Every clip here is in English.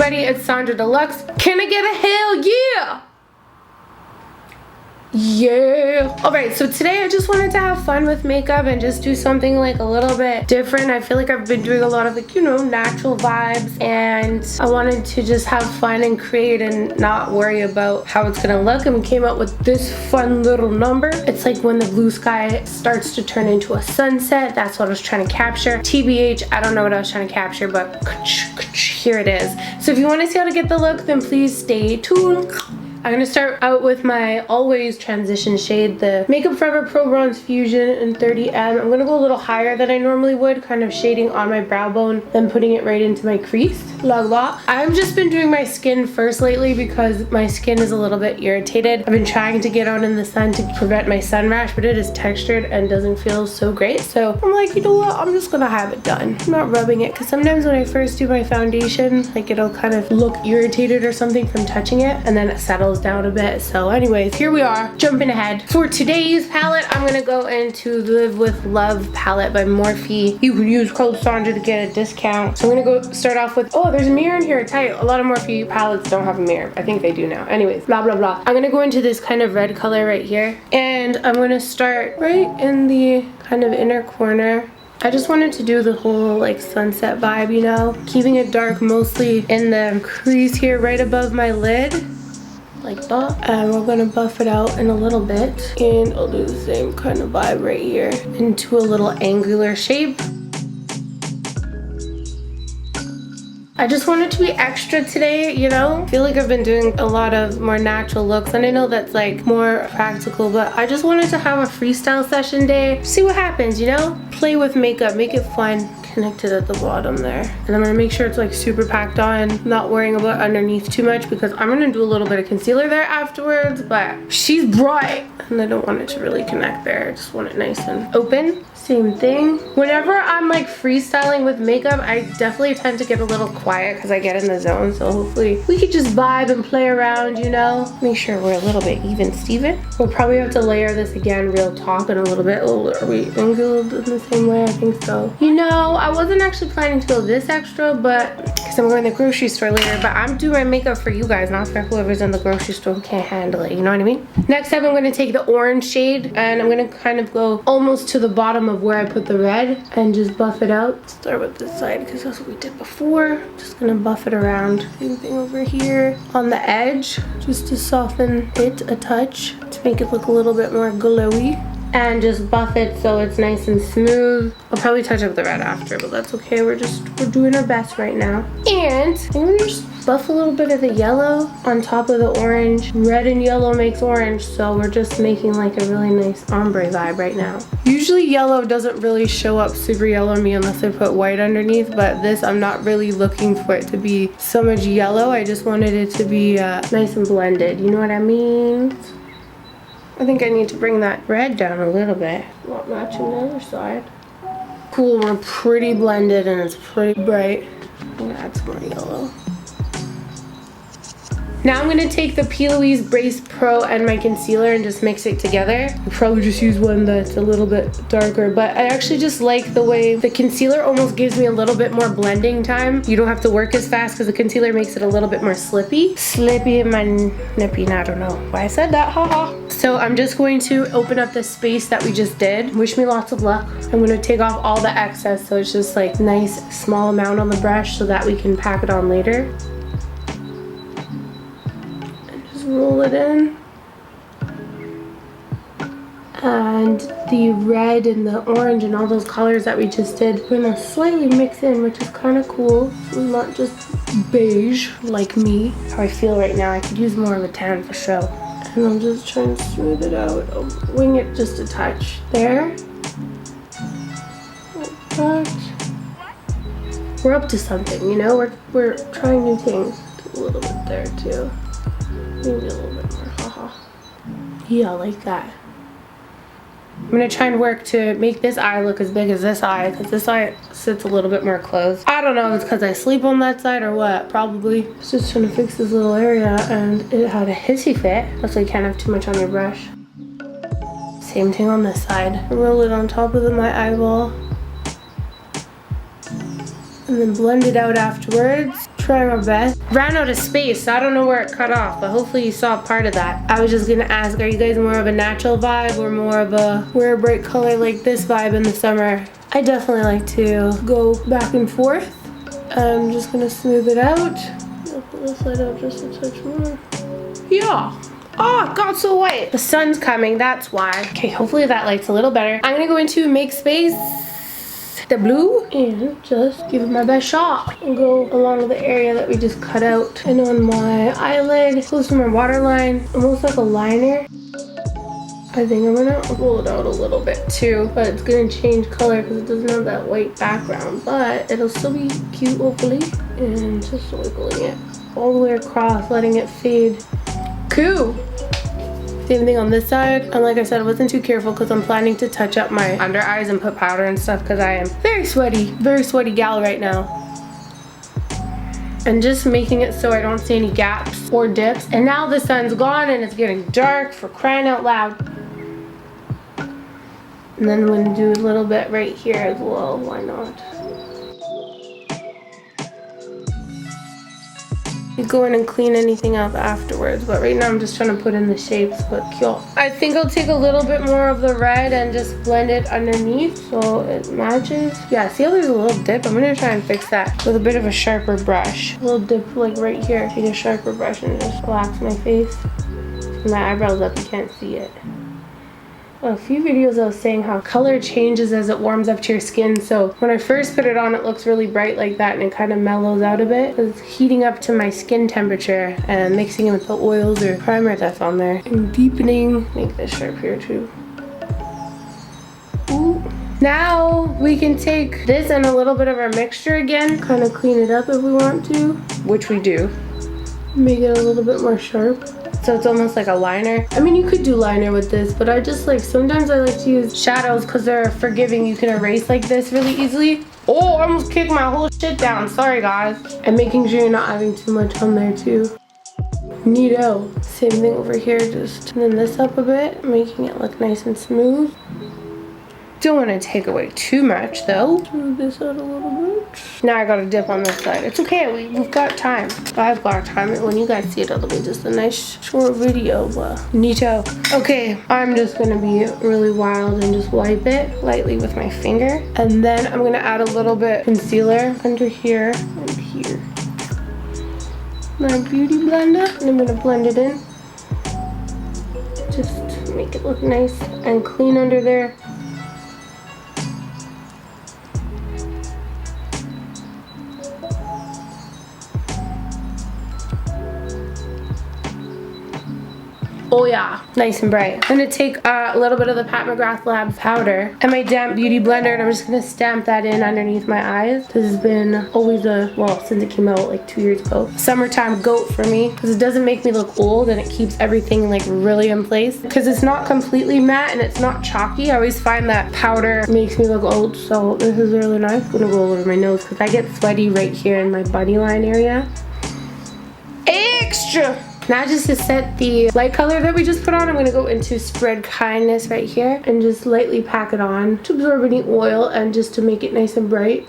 everybody, it's Sonjdradeluxe. Can I get a hell yeah? Yeah. Alright, so today I just wanted to have fun with makeup and just do something like a little bit different. I feel like I've been doing a lot of like, you know, natural vibes, and I wanted to just have fun and create and not worry about how it's gonna look, and we came up with this fun little number. It's like when the blue sky starts to turn into a sunset. That's what I was trying to capture. TBH, I don't know what I was trying to capture, but here it is. So if you want to see how to get the look, then please stay tuned. I'm going to start out with my always transition shade, the Makeup Forever Pro Bronze Fusion in 30M. I'm going to go a little higher than I normally would, kind of shading on my brow bone, then putting it right into my crease. I've just been doing my skin first lately because my skin is a little bit irritated. I've been trying to get out in the sun to prevent my sun rash, but it is textured and doesn't feel so great. So I'm like, you know what? I'm just going to have it done. I'm not rubbing it because sometimes when I first do my foundation, like it'll kind of look irritated or something from touching it, and then it settles down a bit. So anyways, here we are, jumping ahead. For today's palette, I'm gonna go into the Live with Love palette by Morphe. You can use code Sonja to get a discount. So I'm gonna go start off with, oh, there's a mirror in here. Tight. A lot of Morphe palettes don't have a mirror. I think they do now. Anyways, blah blah blah. I'm gonna go into this kind of red color right here, and I'm gonna start right in the kind of inner corner. I just wanted to do the whole like sunset vibe, you know, keeping it dark mostly in the crease here right above my lid, like that. And we're gonna buff it out in a little bit, and I'll do the same kind of vibe right here into a little angular shape. I just wanted to be extra today, you know? I feel like I've been doing a lot of more natural looks, and I know that's like more practical, but I just wanted to have a freestyle session day. See what happens, you know? Play with makeup, make it fun. Connected at the bottom there. And I'm gonna make sure it's like super packed on, not worrying about underneath too much, because I'm gonna do a little bit of concealer there afterwards, but she's bright and I don't want it to really connect there. I just want it nice and open. Same thing. Whenever I'm like freestyling with makeup, I definitely tend to get a little quiet because I get in the zone. So hopefully we could just vibe and play around, you know? Make sure we're a little bit even Steven. We'll probably have to layer this again, real talk, in a little bit. Oh, are we angled in the same way? I think so. You know, I wasn't actually planning to go this extra, but because I'm going to the grocery store later, but I'm doing my makeup for you guys, not for whoever's in the grocery store who can't handle it, you know what I mean? Next up, I'm going to take the orange shade, and I'm going to kind of go almost to the bottom of where I put the red and just buff it out. Start with this side because that's what we did before. Just gonna buff it around. Same thing over here on the edge, just to soften it a touch, to make it look a little bit more glowy. And just buff it so it's nice and smooth. I'll probably touch up the red after, but that's okay. We're doing our best right now. And I'm gonna just buff a little bit of the yellow on top of the orange. Red and yellow makes orange, so we're just making like a really nice ombre vibe right now. Usually yellow doesn't really show up super yellow on me unless I put white underneath, but this, I'm not really looking for it to be so much yellow. I just wanted it to be nice and blended, you know what I mean? I think I need to bring that red down a little bit. Not matching the other side. Cool, we're pretty blended and it's pretty bright. I'm gonna add some more yellow. Now I'm gonna take the P.louise Brace Pro and my concealer and just mix it together. I'll probably just use one that's a little bit darker, but I actually just like the way the concealer almost gives me a little bit more blending time. You don't have to work as fast because the concealer makes it a little bit more slippy. Slippy in my nippy, I don't know why I said that, haha. So I'm just going to open up the space that we just did. Wish me lots of luck. I'm gonna take off all the excess so it's just like nice small amount on the brush so that we can pack it on later. Roll it in, and the red and the orange and all those colors that we just did, we're gonna slightly mix in, which is kind of cool. So not just beige like me. How I feel right now, I could use more of a tan for sure. And I'm just trying to smooth it out. I'll wing it just a touch there. Like that. We're up to something, you know. We're trying new things. Do a little bit there too. Maybe a little bit more, haha. Yeah, like that. I'm gonna try and work to make this eye look as big as this eye, because this eye sits a little bit more closed. I don't know if it's because I sleep on that side or what, probably. I was just trying to fix this little area and it had a hissy fit. That's why you can't have too much on your brush. Same thing on this side. Roll it on top of my eyeball. And then blend it out afterwards. try my best. Ran out of space, so I don't know where it cut off, but hopefully you saw part of that. I was just gonna ask, are you guys more of a natural vibe or more of a wear a bright color like this vibe in the summer? I definitely like to go back and forth. I'm just gonna smooth it out. I'll put this side out just a touch more. Yeah. Oh, it got so white. The sun's coming, that's why. Okay, hopefully that light's a little better. I'm gonna go into Make Space, the blue, and just give it my best shot. And go along the area that we just cut out. And on my eyelid, close to my waterline, almost like a liner. I think I'm gonna roll it out a little bit too, but it's gonna change color because it doesn't have that white background, but it'll still be cute hopefully. And just wiggling it all the way across, letting it fade. Cool. Same thing on this side, and like I said, I wasn't too careful because I'm planning to touch up my under eyes and put powder and stuff because I am very sweaty gal right now. And just making it so I don't see any gaps or dips. And now the sun's gone and it's getting dark, for crying out loud. And then I'm gonna do a little bit right here as well, why not? You go in and clean anything up afterwards, but right now I'm just trying to put in the shapes, but cute. I think I'll take a little bit more of the red and just blend it underneath so it matches. Yeah, see how there's a little dip? I'm gonna try and fix that with a bit of a sharper brush. A little dip like right here. Take a sharper brush and just relax my face. With my eyebrows up, you can't see it. A few videos I was saying how color changes as it warms up to your skin, so when I first put it on it looks really bright like that and it kind of mellows out a bit. It's heating up to my skin temperature and mixing it with the oils or primer that's on there and deepening. Make this sharp here too. Ooh. Now we can take this and a little bit of our mixture again, kind of clean it up if we want to, which we do. Make it a little bit more sharp. So it's almost like a liner. I mean, you could do liner with this, but I just like, sometimes I like to use shadows because they're forgiving. You can erase like this really easily. Oh, I almost kicked my whole shit down. Sorry, guys. And making sure you're not having too much on there too. Neato. Same thing over here, just turning this up a bit, making it look nice and smooth. Don't want to take away too much though. Move this out a little bit. Now I gotta dip on this side. It's okay, we've got time. I've got time. When you guys see it, it'll be just a nice short video, but neato. Okay, I'm just gonna be really wild and just wipe it lightly with my finger. And then I'm gonna add a little bit concealer under here and here. My beauty blender, and I'm gonna blend it in. Just to make it look nice and clean under there. Oh yeah, nice and bright. I'm gonna take a little bit of the Pat McGrath Lab powder and my damp beauty blender, and I'm just gonna stamp that in underneath my eyes. This has been always a, well, since it came out like 2 years ago, summertime goat for me, because it doesn't make me look old and it keeps everything like really in place. Because it's not completely matte and it's not chalky. I always find that powder makes me look old, so this is really nice. I'm gonna go all over my nose because I get sweaty right here in my buddy line area. Extra! Now just to set the light color that we just put on, I'm gonna go into Spread Kindness right here and just lightly pack it on to absorb any oil and just to make it nice and bright.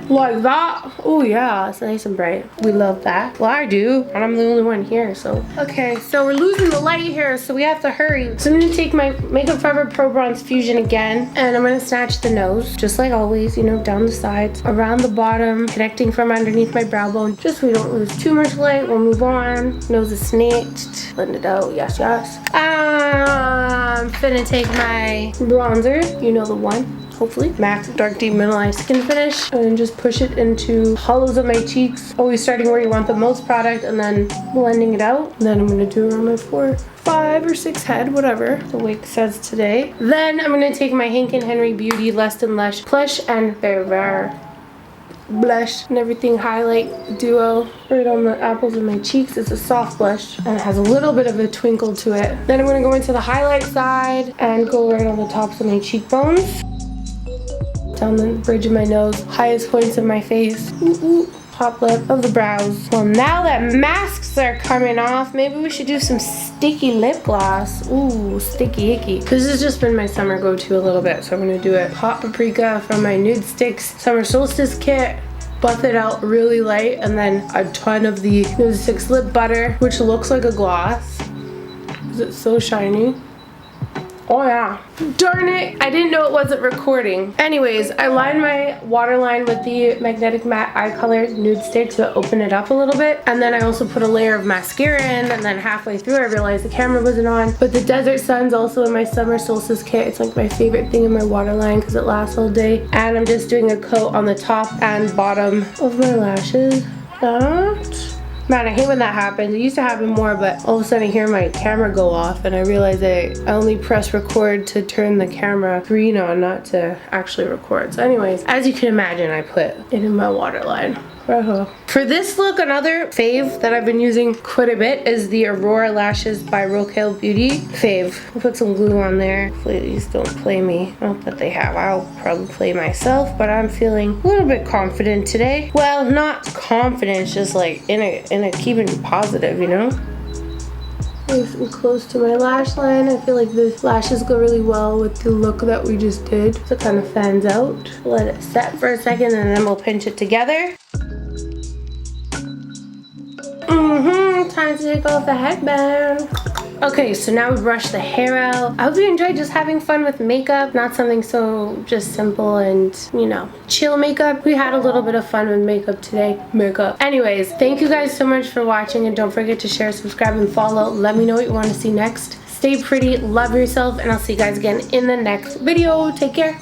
Like that. Oh yeah, it's nice and bright. We love that. Well, I do, and I'm the only one here, so. Okay, so we're losing the light here, so we have to hurry. So I'm gonna take my Makeup Forever Pro Bronze Fusion again, and I'm gonna snatch the nose, just like always, you know, down the sides, around the bottom, connecting from underneath my brow bone, just so we don't lose too much light. We'll move on. Nose is snaked. Blend it out, yes, yes. I'm finna take my bronzer, you know the one. Hopefully. MAC Dark Deep Mineralize Skin Finish, and just push it into hollows of my cheeks, always starting where you want the most product and then blending it out. And then I'm going to do around my 4, 5 or 6 head, whatever the wig says today. Then I'm going to take my Hank & Henry Beauty Less Than Lush Plush and Fair blush and everything highlight duo right on the apples of my cheeks. It's a soft blush and it has a little bit of a twinkle to it. Then I'm going to go into the highlight side and go right on the tops of my cheekbones, down the bridge of my nose, highest points of my face, top lip of the brows. Well, now that masks are coming off, maybe we should do some sticky lip gloss. Ooh, sticky icky. This has just been my summer go-to a little bit, so I'm gonna do it. Hot Paprika from my Nudestix Summer Solstice kit. buff it out really light, and then a ton of the Nudestix lip butter, which looks like a gloss. Is it so shiny? Oh yeah. Darn it, I didn't know it wasn't recording. Anyways, I lined my waterline with the Magnetic Matte Eye Color Nudestix to open it up a little bit. And then I also put a layer of mascara in, and then halfway through I realized the camera wasn't on. But the Desert Sun's also in my summer solstice kit. It's like my favorite thing in my waterline because it lasts all day. And I'm just doing a coat on the top and bottom of my lashes. Man, I hate when that happens. It used to happen more, but all of a sudden I hear my camera go off and I realize I only press record to turn the camera green on, not to actually record. So anyways, as you can imagine, I put it in my waterline. For this look, another fave that I've been using quite a bit is the Aurora lashes by Rokael Beauty. Fave. I'll put some glue on there. Hopefully these don't play me. Not that they have. I'll probably play myself, but I'm feeling a little bit confident today. Well, not confident, just like in a keeping positive, you know? Nice and close to my lash line. I feel like the lashes go really well with the look that we just did. So it kind of fans out. Let it set for a second and then we'll pinch it together. Time to take off the headband. Okay, so now we brush the hair out. I hope you enjoyed just having fun with makeup. Not something so just simple and, you know, chill makeup. We had a little bit of fun with makeup today. Anyways, thank you guys so much for watching, and don't forget to share, subscribe, and follow. Let me know what you want to see next. Stay pretty, love yourself, and I'll see you guys again in the next video. Take care.